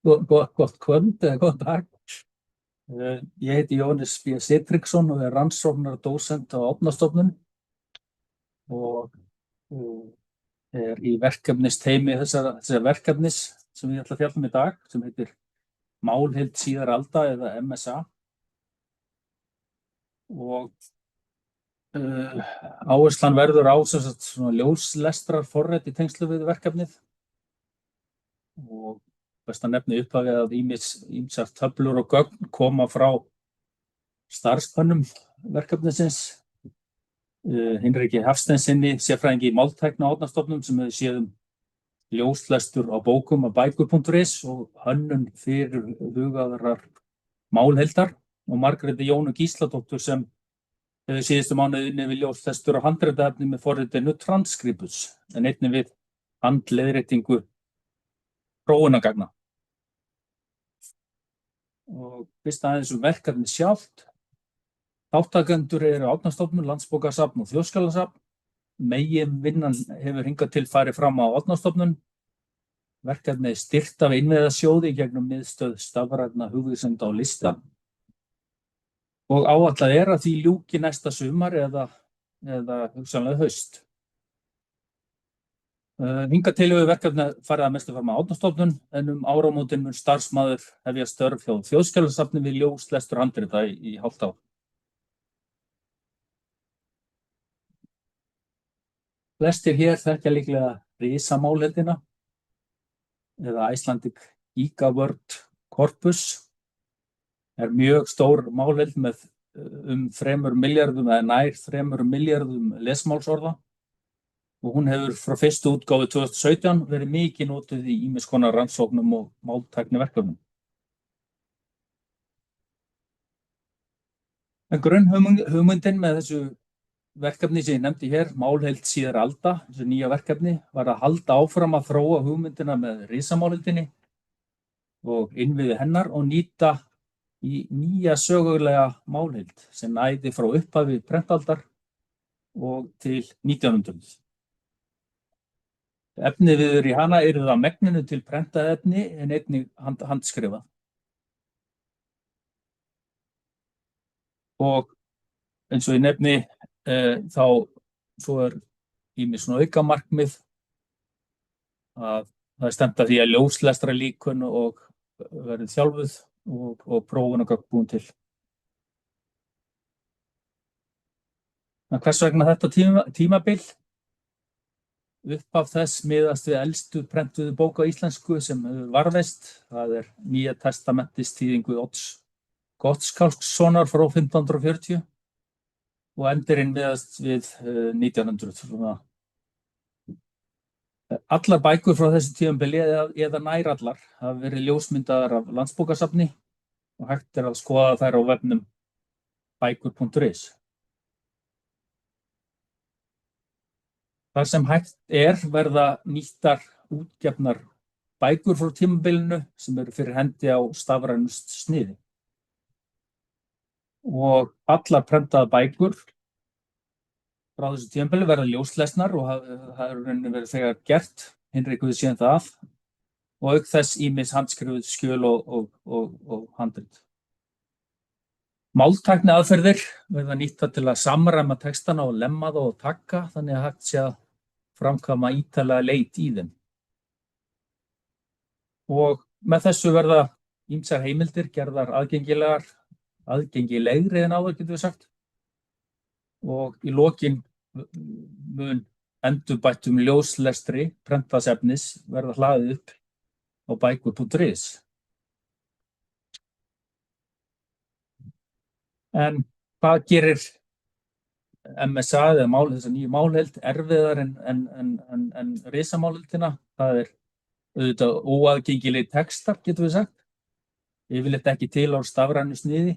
Gott kvöld eða góðan dag. Ég heiti Jóhannes B. Sigtryggsson og rannsóknardósent á Árnastofnun og í verkefnisteymi þessa verkefnis sem ég ætla að fjalla í dag, sem heitir Málheild síðari alda eða MSA. Og áherslan verður á svona ljóslestrarforrit í tengslu við verkefnið. Og best að nefna upphafið að ýmsar töflur og gögn koma frá starfsmönnum verkefnisins. Hinriki Hafsteinsinni, sérfræðingi í máltækni á Árnastofnun, sem hefur séð ljóslestur á bókum á bækur.is og hönnun fyrir hugaðrar málheildar, og Margréti Jónu Gísladóttur, sem hefur síðustu mánuði unnið við ljóslestur á handritaefni með forritinu Transkribus, en einnig við handleiðréttingu prófunargagna. Og fyrst aðeins verkefni sjálft. Þátttakendur eru Árnastofnun, Landsbókasafn og Þjóðskjalasafn. Meginvinnan hefur hingað til farið fram á Árnastofnun. Verkefnið er styrkt af Innviðasjóði gegnum miðstöð stafrænna hugvísinda og lista. Og áætlað er að því ljúki næsta sumar eða hugsanlega haust. Hingað til hefur verkefnið farið að mestu fram á Árnastofnun, en áramótin mun starfsmaður hefja störf hjá Þjóðskjalasafni við ljóslestur handrita í hálft ár. Flestir hér þekkja líklega risamálheildina eða Icelandic Gigaword Corpus. Er mjög stór málheild með 3 milljörðum eða nær 3 milljörðum lesmálsorða. Og hún hefur frá fyrstu útgáfu 2017 verið mikið notuð í ýmiss konar rannsóknum og máltækniverkefnum. En grunnhugmyndin með þessu verkefni sem ég nefndi hér, Málheild síðari alda, þessu nýja verkefni, var að halda áfram að þróa hugmyndina með risamálheildinni og innviði hennar og nýta í nýja sögulega málheild sem næði frá upphafi prentaldar og til 1900. Efniviður í hana eru það megninu til prentað efni en einnig handskrifað. Og eins og ég nefni, svo ýmis aukamarkmið að það er stefnt að því að ljóslestrarlíkön og verið þjálfuð og prófunargögn búin til. En hvers vegna þetta tímabil? Upphaf þess miðast við elstu prentuðu bók á íslensku sem hefur varðveist. Það er Nýja testamentis þýðingu Odds Gottskálkssonar frá 1540 og endurinn miðast við 1900. Allar bækur frá þessu tímabili eða nær allar hafa verið ljósmyndaðar af Landsbókasafni og hægt er að skoða þær á vefnum bækur.is. Þar sem hægt er verða nýttar útgefnar bækur frá tímabilinu sem eru fyrir hendi á stafrænust sniði. Og allar prentaðar bækur frá þessu tímabili verða ljóslesnar og það er verið þegar gert, Hinrikuð síðan það, og auk þess ýmis handskrifuð skjöl og handrit. Máltækni aðferðir verða nýttar til að samræma textana og lemma þá og tagga þannig að hægt sé að framkvæma ítarlega leit í þeim. Og með þessu verða ýmsar heimildir gerðar aðgengilegri en áður, getum við sagt. Og í lokin mun endurbættum ljóslestri prentaðs efnis verða hlaðið upp á bækur.is. En hvað gerir MSA eða þessa nýju málheild erfiðar en risamálheildina? Það er auðvitað óaðgengilegir textar, getum við sagt. Yfirleitt ekki til á stafrænu sniði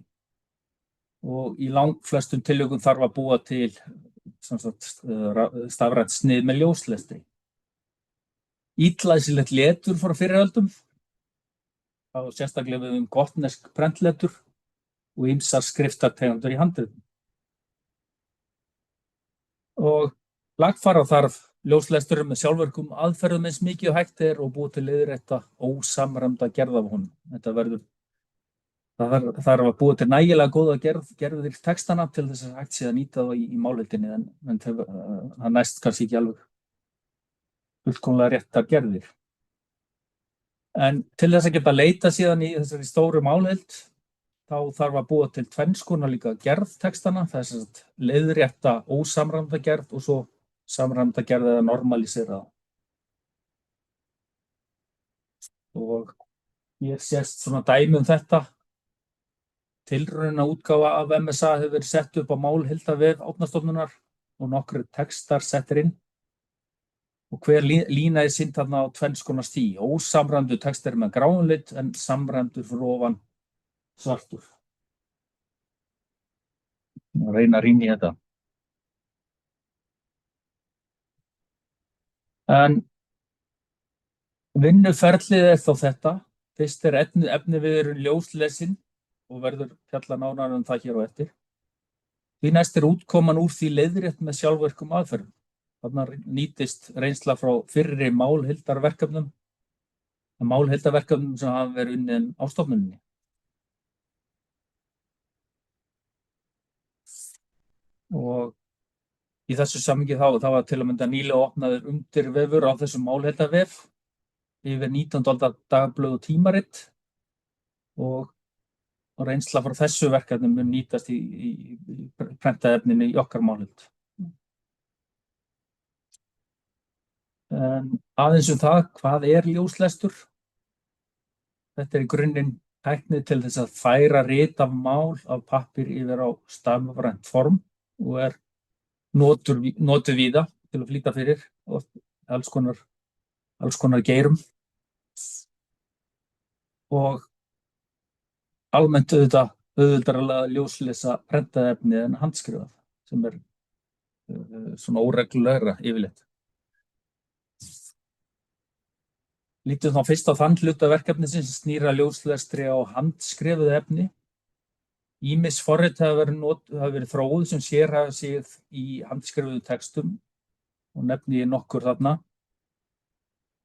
og í langflestum tilvikum þarf að búa til stafrænt snið með ljóslestri. Illlæsilegt letur frá fyrri öldum, þá sérstaklega við gotnesk prentletur og ýmsar skriftartegundir í handritum. Og lagfæra þarf ljóslestur með sjálfvirkum aðferðum eins mikið og hægt er og búið til leiðrétta ósamræmda gerð af honum. Það þarf að búa til nægilega góða gerðir textana til þess að hægt sé að nýta það í málheildinni en það næst kannski ekki alveg fullkomlega réttar gerðir. En til þess að geta leita síðan í þessari stóru málheild þá þarf að búa til tvenns konar líka gerð textana, þess að leiðrétta ósamræmda gerð og svo samræmda gerð eða normalisera. Og ég sést svona dæmi þetta. Tilraunaútgáfa af MSA hefur verið sett upp á málheildavef Árnastofnunar og nokkrir textar settir inn. Og hver lína er sýnd þarna á tvenns konar stigi. Ósamræmdur texti með gráum lit en samræmdur fyrir ofan svartur. Ég reyna að rýna í þetta. En vinnuferlið er þá þetta. Fyrst er efniviðurinn ljóslesin og verður fjalla nánar það hér á eftir. Því næst er útkoman úr því leiðrétt með sjálfvirkum aðferðum. Þarna nýtist reynsla frá fyrri málheildarverkefnum, sem hafa verið unnin á stofnuninni. Og í þessu samhengi þá var til að mynda nýlega opnaður undirvefur á þessum málheildarvef yfir 19. aldar dagblöð og tímarit og reynsla frá þessu verkefni mun nýtast í prentaefninu í okkar málheild. Aðeins það, hvað er ljóslestur? Þetta er í grunninn tækni til þess að færa rit af mál af pappír yfir á stafrænt form og er notuð víða til að flýta fyrir alls konar geirum. Og almennt auðveldara að ljóslesa prentaefni en handskrifað, sem er svona óreglulegra yfirleitt. Lítum þá fyrst á þann hluta verkefnisins sem snýr að ljóslestri á handskrifuðu efni. Ýmis forrit hafa verið þróuð sem sérhæfa sig í handskrifuðu textum og nefni ég nokkur þarna.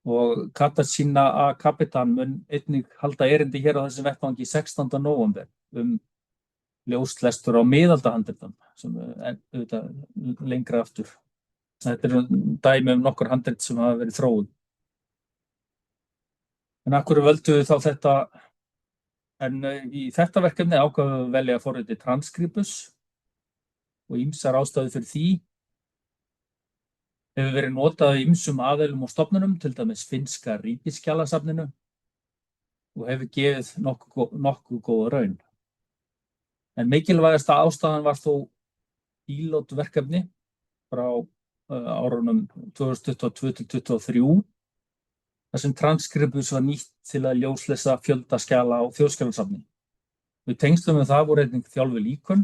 Og Katarzyna A. Kapitan mun einnig halda erindi hér á þessum vettvangi 16. nóvember ljóslestur á miðaldahandritum sem auðvitað lengra aftur. Þetta er dæmi nokkur handrit sem hafa verið þróuð. En af hverju völdu við þá þetta? En í þetta verkefni ákváðu við velja forritið Transkribus og ýmsar ástæður fyrir því. Hefur verið notað af ýmsum aðilum og stofnunum, til dæmis finnska ríkisskjalasafninu og hefur gefið nokkuð góða raun. En mikilvægasta ástæðan var þó pílotverkefni frá árunum 2022-2023 þar sem Transkribus var nýtt til að ljóslesa fjölda skjala á þjóðskjalasafni. Við tengslum við það voru einnig þjálfuð líkön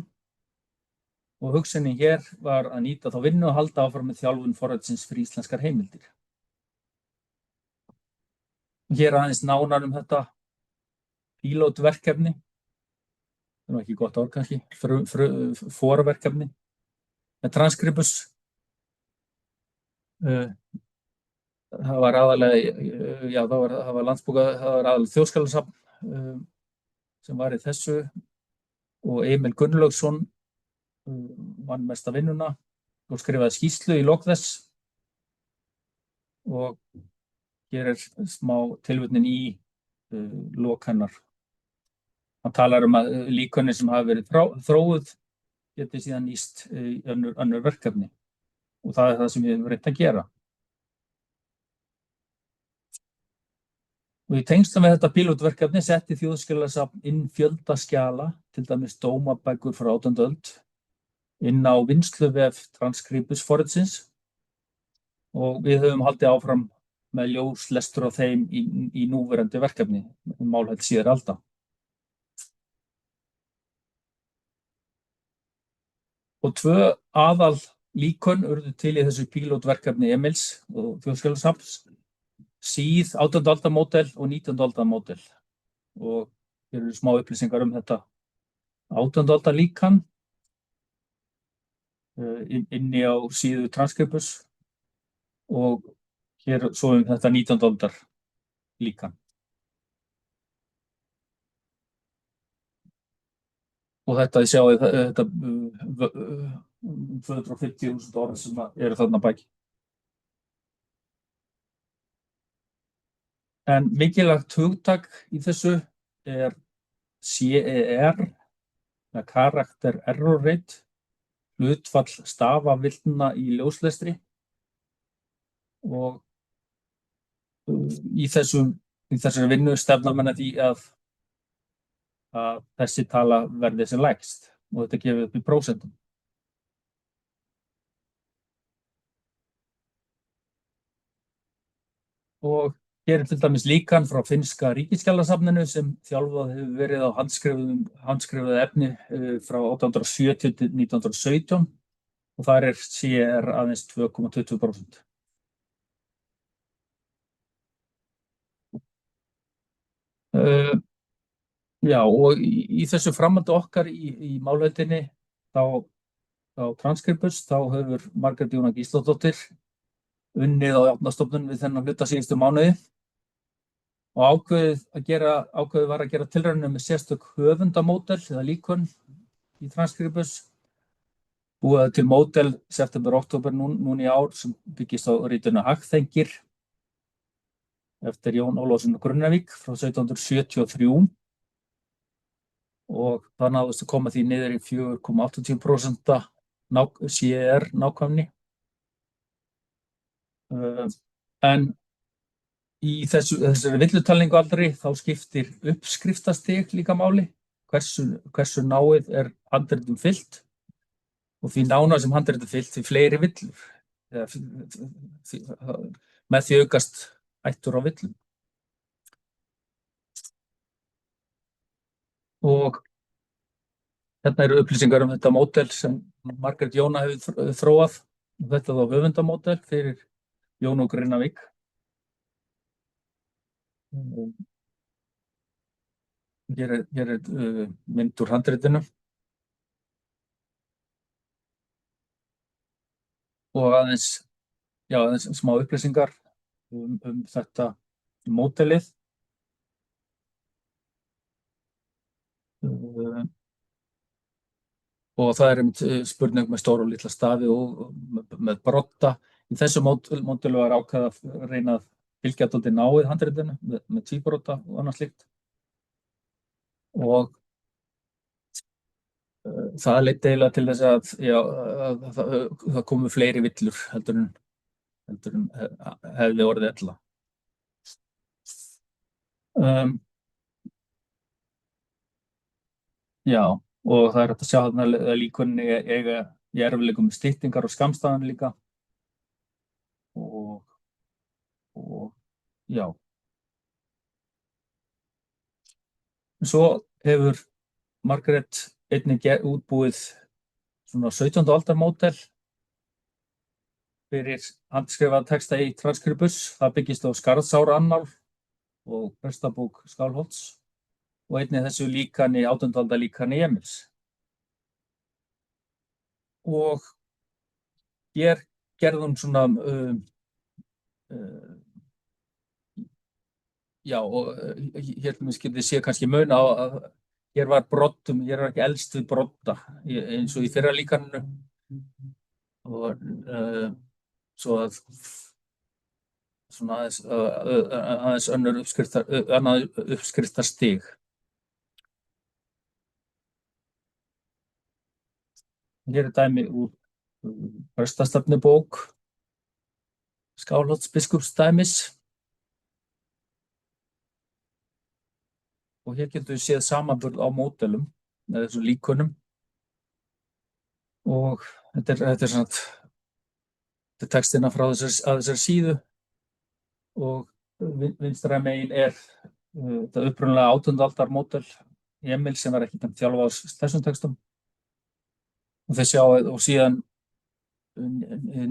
og hugsunin hér var að nýta þá vinnu og halda áfram með þjálfun forritsins fyrir íslenskar heimildir. Hér aðeins nánar þetta pílotverkefni. Það er ekki gott orð kannski, forverkefni með Transkribus. Það var aðalega, það var aðalega þjóðskjalasafn sem var í þessu og Emil Gunnlaugsson vann mesta vinnuna og skrifaði skýrslu í lok þess og hér er smá tilvitnun í lok hennar. Hann talar að líkönni sem hafa verið þróuð geti síðan nýst í önnur verkefni og það er það sem við höfum reynt að gera. Og í tengslum við þetta pílotverkefni setti Þjóðskjalasafn inn fjölda skjala, til dæmis dómabækur frá 18. öld, inn á vinnsluvef Transkribus forritsins og við höfum haldið áfram með ljóslestur á þeim í núverandi verkefni, málheild síðar alda. Og 2 aðal líkön urðu til í þessu pílotverkefni Emils og Þjóðskjalasafns. Síð 18. aldamódel og 19. aldamódel og hér eru smá upplýsingar þetta 18. aldar líkan inni á síðu Transkribus og hér svo þetta 19. aldar líkan. Og þetta, þið sjáið þetta 250.000 orð sem eru þarna baki. En mikilvægt hugtak í þessu er CER, Character Error Rate, hlutfall stafavillna í ljóslestri, og í þessari vinnu stefna menn að því að þessi tala verði sem lægst, og þetta gefið upp í prósentum. Og hér er til dæmis líkan frá finnska ríkisskjalasafninu sem þjálfað hefur verið á handskrifuðu efni frá 1870 til 1917, og þar er CR aðeins 2,20%. Já, og í þessu framhaldi okkar í málveldinni á Transkribus, þá hefur Margrét Jóna Gísladóttir unnið á Árnastofnun við þennan hluta síðustu mánuði, og ákveðið var að gera tilraunir með sérstök höfundamódel eða líkön í Transkribus, búið til módel september-október núna í ár sem byggist á ritinu Hagþengir eftir Jón Ólafsson Grunnavík frá 1773, og það náðist að koma því niður í 4,80% CR nákvæmni. En í þessari villutalningu allri þá skiptir uppskriftastig líka máli, hversu náið er handritum fyllt, og því nánar sem handritum fyllt því fleiri villur, með því aukast hættur á villum. Og hérna eru upplýsingar þetta módel sem Margrét Jóna hefur þróað, og þetta þá höfundamódel fyrir Jón og Grunnavík. Hér er mynd úr handritinu, og aðeins smá upplýsingar þetta módelið. Og það er spurning með stóra og litla stafi og með brodda. Í þessu módelu var ákveðið að reyna að fylgja dálítið náið handritinu með tvíbrodda og annað slíkt. Og það leiddi eiginlega til þess að það komu fleiri villur heldur en hefði orðið ella. Já, og það er hægt að sjá þarna að líkunni eiga í erfiðleikum með styttingar og skammstafan líka. Og já. Svo hefur Margrét einnig útbúið svona 17. aldar módel fyrir handskrifaða texta í Transkribus. Það byggist á Skarðsárannál og Prestabók Skálholts, og einnig þessu líkani, 18. aldar líkani Emils. Og hér gerði hún svona og hér skildi sé kannski mun á að hér var broddum, hér var ekki elst við brodda eins og í fyrra líkaninu, og svo að svona aðeins annað uppskriftarstig. Hér er dæmi úr Prestastefnubók Skálholtsbiskupsdæmis, og hér getum við séð samanburð á módelum með þessum líkunum, og þetta er textina frá þessari síðu, og vinstra megin er þetta upprunalega 18. aldar módel Emil sem var ekki þjálfað á þessum textum, og þið sjáið, og síðan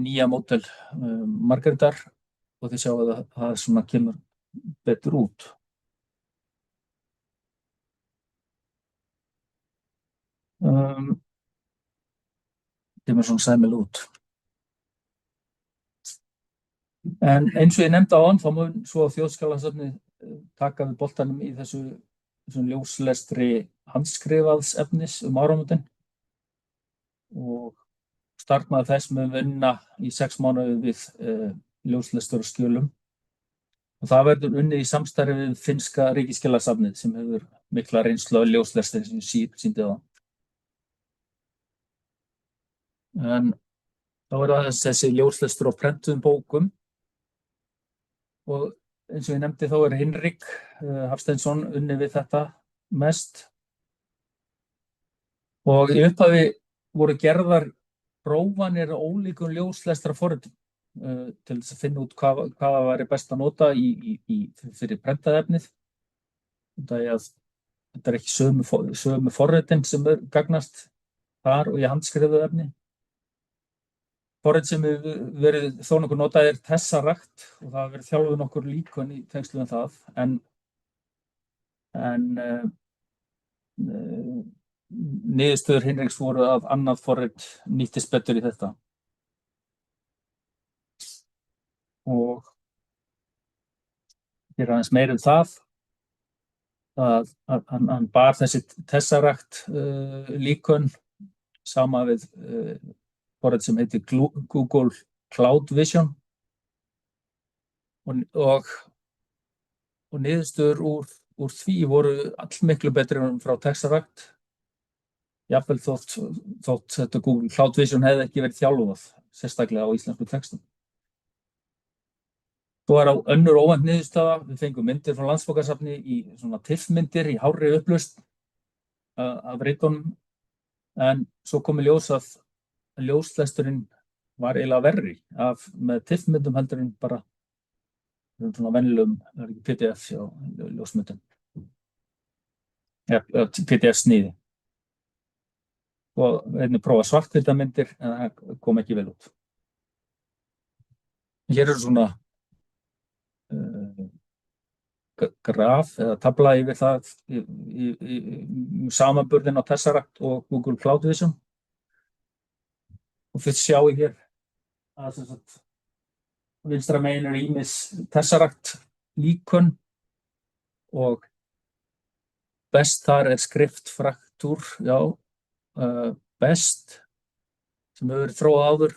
nýja módel Margrétar, og þið sjáið að það svona kemur betur út. Kemur svona sæmil út. En eins og ég nefndi áðan, þá mun svo Þjóðskjalasafnið taka við boltanum í þessum ljóslestri handskrifaðs efnis áramótin og starfsmaður þess mun vinna í 6 mánuði við ljóslestur á skjölum. Og það verður unnið í samstarfi við finnska ríkisskjalasafnið sem hefur mikla reynslu af ljóslestri sem sýndi það. En þá er það þessi ljóslestur á prentuðum bókum og eins og ég nefndi þá er Hinrik Hafsteinsson unnið við þetta mest. Og í upphafi voru gerðar prófanir á ólíkum ljóslestrarforritum til þess að finna út hvað væri best að nota fyrir prentað efnið. Þetta er ekki sömu forritin sem gagnast þar og í handskrifuðu efni. Forrit sem hefur verið þó nokkuð notað er Tesseract og það hefur verið þjálfuð nokkur líkön í tengslum við það, en niðurstöður Hinriks voru að annað forrit nýttist betur í þetta. Og hér aðeins meira það að hann bar þessi Tesseract líkön sama við forrit sem heitir Google Cloud Vision og niðurstöður úr því voru allmiklu betri en frá Tesseract, jafnvel þótt þetta Google Cloud Vision hefði ekki verið þjálfað sérstaklega á íslensku textum. Svo er á önnur óvænt niðurstaða, við fengum myndir frá Landsbókasafni í svona TIFF-myndir í hárri upplausn af ritunum, en svo kom í ljós að ljóslesturinn var eiginlega verri með TIFF-myndum heldur en bara svona venjulegum PDF ljósmyndum, PDF-sniði. Og einnig prófa svarthvítamyndir en það kom ekki vel út. Hér svona graf eða tabla yfir það í samanburðin á Tesseract og Google Cloud Vision. Og fyrst sjáum við hér að vinstra megin er ýmis Tesseract líkön og best þar er skriftfraktúr, best sem hefur verið þróað áður,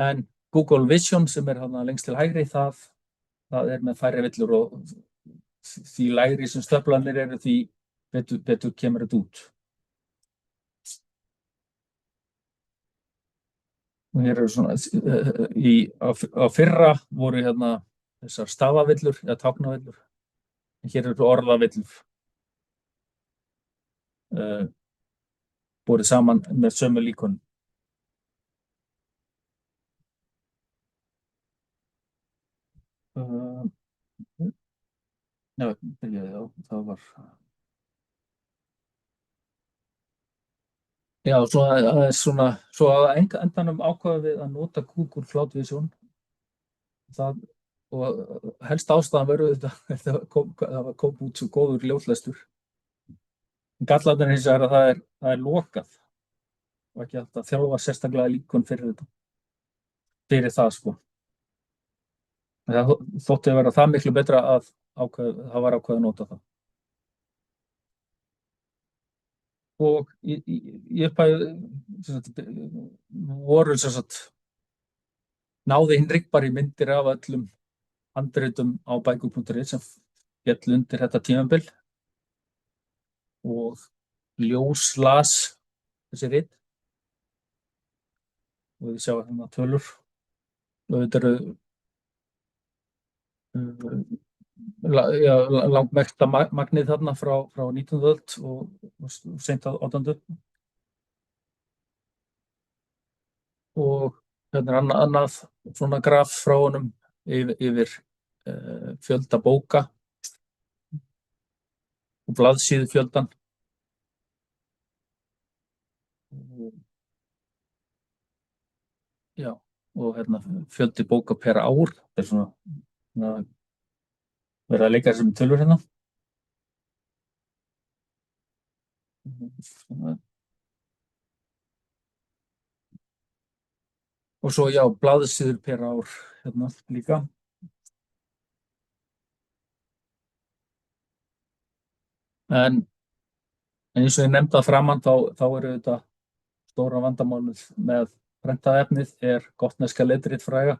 en Google Vision sem er lengst til hægri, það er með færri villur og því lægri sem stöflanir eru því betur kemur þetta út. Og hér eru svona, á fyrra voru þessar stafavillur eða táknavillur, en hér eru orðavillur borið saman með sömu líkön. Það var... Já, svo að endanum ákváðum við að nota Google Cloud Vision og helst ástæðan verður þetta það kom út svo góður ljóslestur. Gallarnir hins vegar að það er lokað og ekki hægt að þjálfa sérstaklega líkön fyrir það sko. Það þótti að vera það miklu betra að það var ákveðið að nota það. Og í upphafi voru náði Hinrik bara í myndir af öllum handritum á bækur.is sem féll undir þetta tímabil og ljóslas þessi rit og við sjáum tölur og þetta eru langmesta magnið þarna frá 19. öld og seint á 18. Og hérna er annað svona graf frá honum yfir fjölda bóka og blaðsíðu fjöldan. Já, og hérna fjöldi bóka per ár, þetta er svona verið að leika þessum tölur hérna. Og svo, já, blaðsíður per ár hérna líka. En eins og ég nefndi að framan, þá eru þetta stóra vandamálið með prentað efnið er gotneska letrið fræga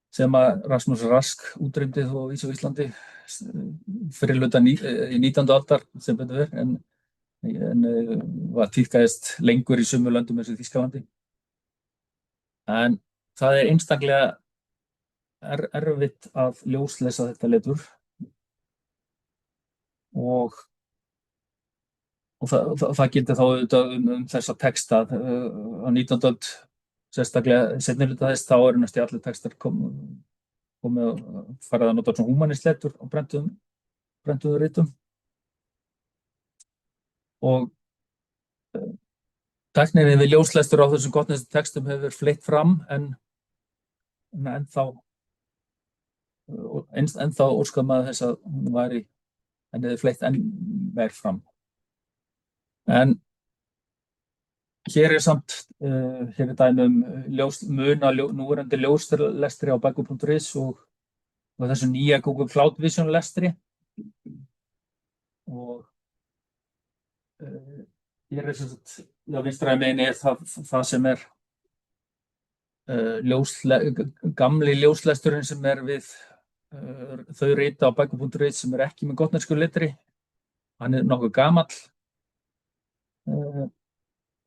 sem að Rasmus Rask útrýmdi þó á Íslandi fyrir hluta í 19. aldar sem betur verið, en var tíðkaðist lengur í sömu löndum eins og Þýskalandi. En það er einstaklega erfitt að ljóslesa þetta letur og það gildi þá auðvitað þessa texta á 19. öld, sérstaklega seinni hluta þess, þá eru næstum allir textar komið að fara að nota svona húmanistletur á prentuðum ritum. Og tækninni við ljóslestur á þessum gotnesku textum hefur fleytt fram en ennþá óskar maður þess að hún hefði fleytt enn meir fram. En hér er samt, hér er dæmi mun á núverandi ljóslestri á bækur.is og þessu nýja Google Cloud Vision lestri. Og hér er sem sagt, vinstra megin er það sem er gamli ljóslesturinn sem er við þau rita á bækur.is sem er ekki með gotnesku letri. Hann er nokkuð gamall.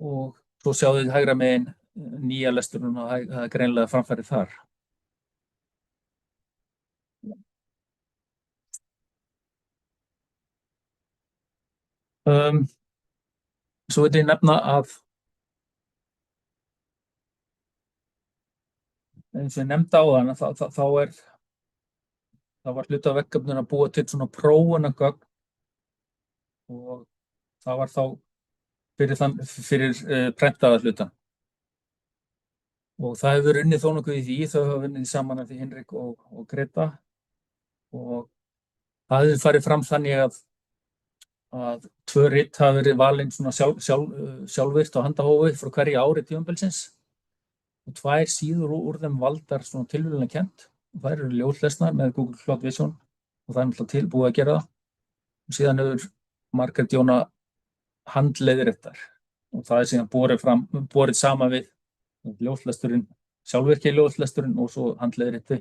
Og svo sjáðu þið hægra megin nýja lesturinn og það er greinilega framfærið þar. Svo vil ég nefna að eins og ég nefndi á þann þá var hluti af verkefninu að búa til svona prófunagögn og það var þá fyrir prentaða hluta. Og það hefur unnið þó nokkuð í því, þau hafa unnið saman af því Hinrik og Greta og það hefur farið fram þannig að 2 rit hafa verið valin svona sjálfvirkt á handahófi frá hverju ári tímabilsins og 2 síður úr þeim valdar svona tilviljunarkennt og þær eru ljóslesnar með Google Cloud Vision og það er náttúrulega tilbúið að gera það. Og síðan hefur Margrét Jóna handleiðréttar og það er síðan borið saman við ljóslesturinn, sjálfvirki ljóslesturinn og svo handleiðrétti.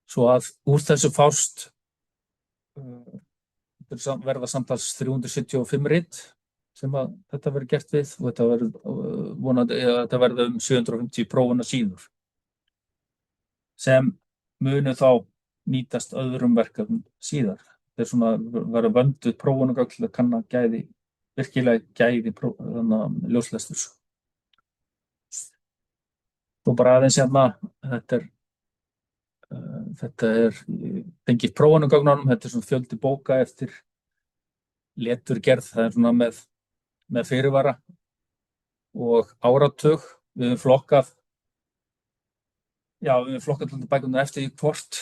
Svo að úr þessu fást verða samtals 375 rit sem að þetta verður gert við og þetta verður vonandi þetta verður 750 prófunasíður sem munu þá nýtast öðrum verkefnum síðar. Þetta er svona vera vönduð prófunagögn til að kanna virkilega gæði ljóslesturs. Svo bara aðeins hérna, þetta er tengið prófunagögnunum, þetta er svona fjöldi bóka eftir leturgerð, það er svona með fyrirvara og áratug. Við höfum flokkað bækurnar eftir hvort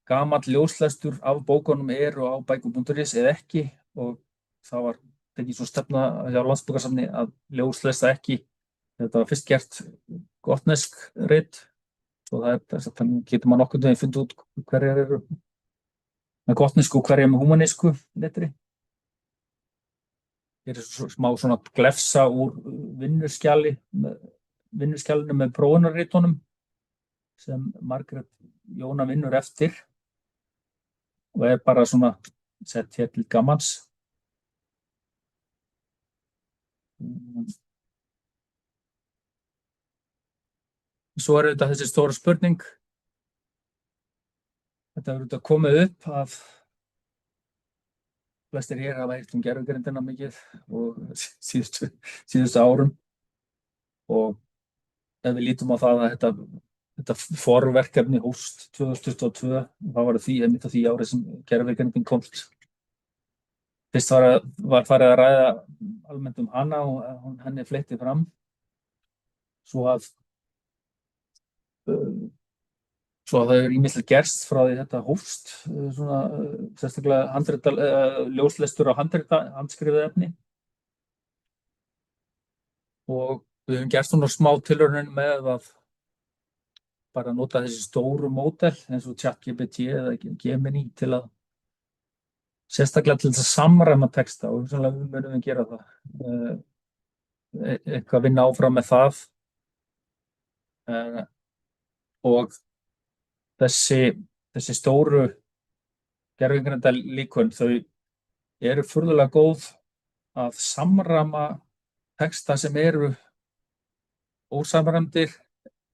gamall ljóslestur af bókunum eru á bækur.is eða ekki og það var tekið svo stefna hjá Landsbókasafni að ljóslesta ekki. Þetta var fyrst gert gotnesk rit og þannig getur maður nokkurn veginn fundið út hverjar eru með gotnesku og hverjar með húmanísku letri. Hér er smá svona glefsa úr vinnuskjalinu með prófunarritunum sem Margrét Jóna vinnur eftir og er bara svona sett hér til gamans. Svo er þetta þessi stóra spurning. Þetta er auðvitað komið upp að flestir hér hafa heyrt gervigreindina mikið og síðustu árum og ef við lítum á það að þetta forverkefni hófst 2022, það var einmitt því árið sem gervigreindin komst. Fyrst var farið að ræða almennt hana og henni fleytti fram. Svo að það hefur ýmislegt gerst frá því þetta hófst, svona sérstaklega ljóslestur á handskrifuðu efni. Og Við höfum gert svona smá tilraunir með að bara nota þessi stóru módel eins og ChatGPT eða Gemini til að sérstaklega til þess að samræma texta og við munum gera það. Eitthvað vinna áfram með það. Og þessi stóru gervigreindarlíkön, þau eru furðulega góð að samræma texta sem eru ósamræmdir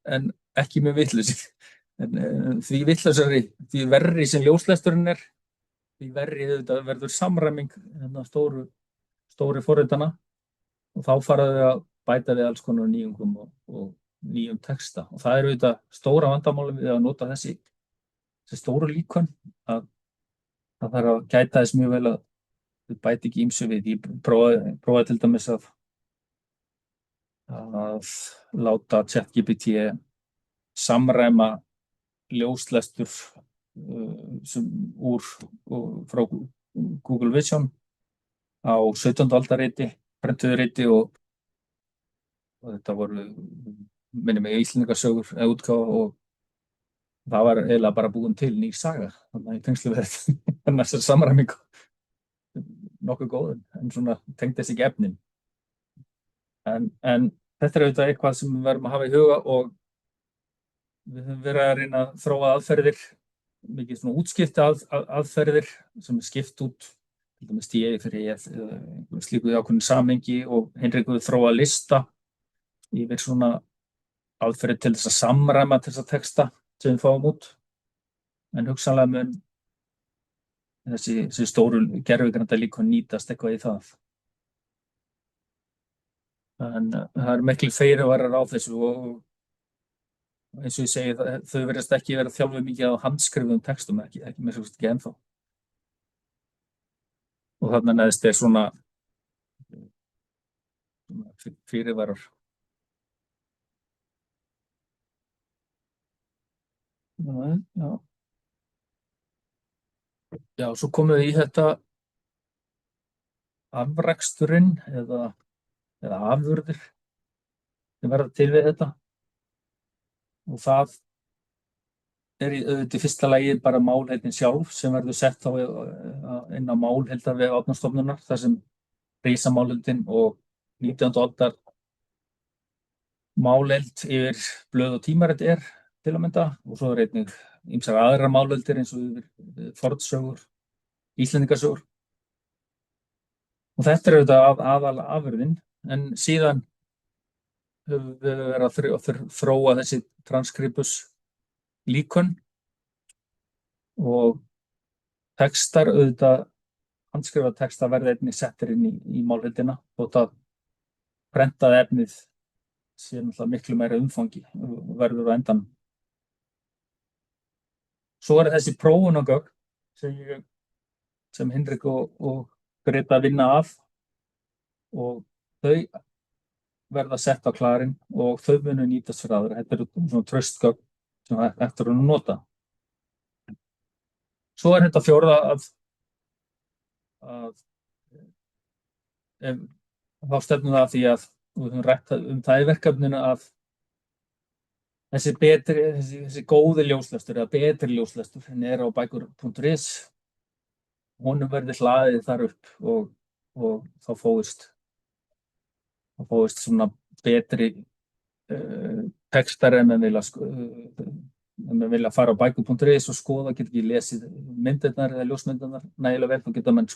en ekki með vitlausir. Því vitlausari, því verri sem ljóslesturinn er, því verri auðvitað verður samræming stóru forritana og þá fara þau að bæta við alls konar nýjungum og nýjum texta. Og það er auðvitað stóra vandamáli við að nota þessi stóru líkön, að það þarf að gæta þess mjög vel að þau bæti ekki ýmsu við. Ég prófaði til dæmis að láta ChatGPT samræma ljóslestur frá Google Vision á 17. aldarriti, prentuðu riti og þetta voru minnum mig Íslendingasögur eða útgáfa og það var eiginlega bara búin til ný saga þannig að í tengslu við þetta þessar samræmingu nokkuð góðum en svona tengdist ekki efnin en þetta er auðvitað eitthvað sem við verðum að hafa í huga og við höfum verið að reyna að þróa aðferðir, mikið svona útskipta aðferðir sem er skipt út, til dæmis DA fyrir eða slíku í ákveðnu samhengi og Hinrikur þróa lista yfir svona aðferðir til þess að samræma til þess að texta sem við fáum út. En hugsanlega mun þessi stóru gervigreindarlíkön nýtast eitthvað í það. En það er miklu fyrirvarar á þessu og eins og ég segi, þau virðast ekki vera þjálfuð mikið á handskrifum textum, ekki með svo ekki ennþá. Og þarna neðst er svona fyrirvarar. Já, svo komum við í þetta afraksturinn eða afurðir sem verða til við þetta. Og það er í fyrsta lagi bara málheildin sjálf sem verður sett inn á málheildarvef Árnastofnunar þar sem risamálheildin og 19. aldar málheild yfir blöð og tímarit er til að mynda og svo er einnig ýmsar aðrar málheildir eins og yfir fornsögur, Íslendingasögur. Og þetta er auðvitað aðal afurðin en síðan höfum við verið að þróa þessi transkripus líkön og textar auðvitað, handskrifa texta verða einnig settir inn í málheildina þótt að prentaða efnið sé náttúrulega miklu meira umfangi og verður á endanum. Svo er þessi prófunargögn sem Hinrik og Greta vinna af og þau verða sett á klarinn og þau munu nýtast fyrir aðra. Þetta eru svona traustgögn sem eftir að nota. Svo er þetta fjórða þá stefnum það að því að við höfum rætt það í verkefninu að þessi góði ljóslestur eða betri ljóslestur er á bækur.is honum verði hlaðið þar upp og þá fáist svona betri textar en menn vilja fara á bækur.is og skoða, geta ekki lesið myndirnar eða ljósmyndirnar nægilega vel, þá geta menn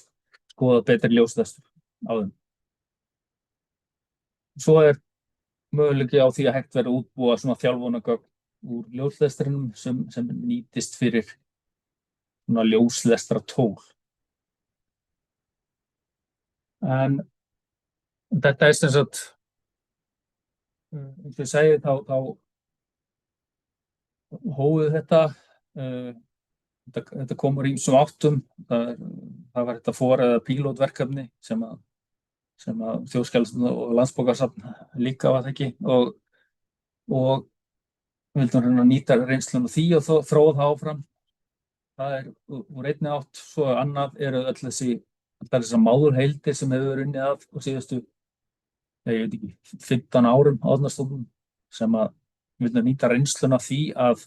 skoða betri ljóslestur á þeim. Svo er möguleiki á því að hægt verið að útbúa svona þjálfunargögn úr ljóslestrinum sem nýtist fyrir svona ljóslestra tól. En þetta er sem sagt, eins og ég segi, þá hófuð þetta komur í ýmsum áttum. Það var þetta eða pílótverkefni sem að Þjóðskjalasafn og Landsbókasafn líka var það ekki og við vildum reyna að nýta reynsluna því og þróa það áfram. Það er úr einni átt, svo annað eru allar þessar máðurheildir sem hefur verið unnið af á síðustu ég veit ekki, 15 árum á Árnastofnun sem að við viljum nýta reynsluna af því að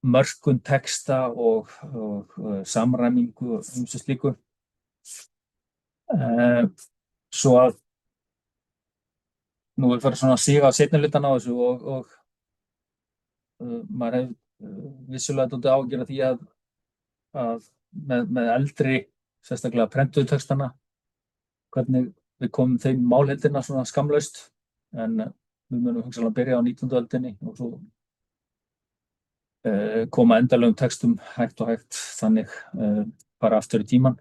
mörkun texta og samræmingu og ýmsu slíku. Svo að nú er farið svona að síga á seinni hlutann á þessu og maður hefur vissulega dálítið áhyggjur af því að með eldri, sérstaklega prentuðu textana, hvernig við komum þeim málheildina svona skamlaust, en við munum hugsanlega byrja á 19. öldinni og svo koma endalegum textum hægt og hægt þannig bara aftur í tímann.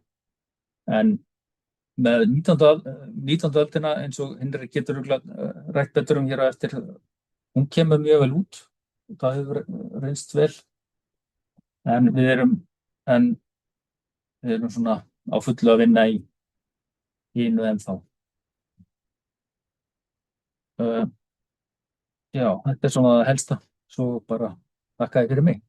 En með 19. öldina, eins og Hinrik getur rætt betur hér á eftir, hún kemur mjög vel út og það hefur reynst vel, en við erum svona á fullu að vinna í einu ennþá. Já, þetta er svona það helsta, svo bara þakka þér fyrir mig.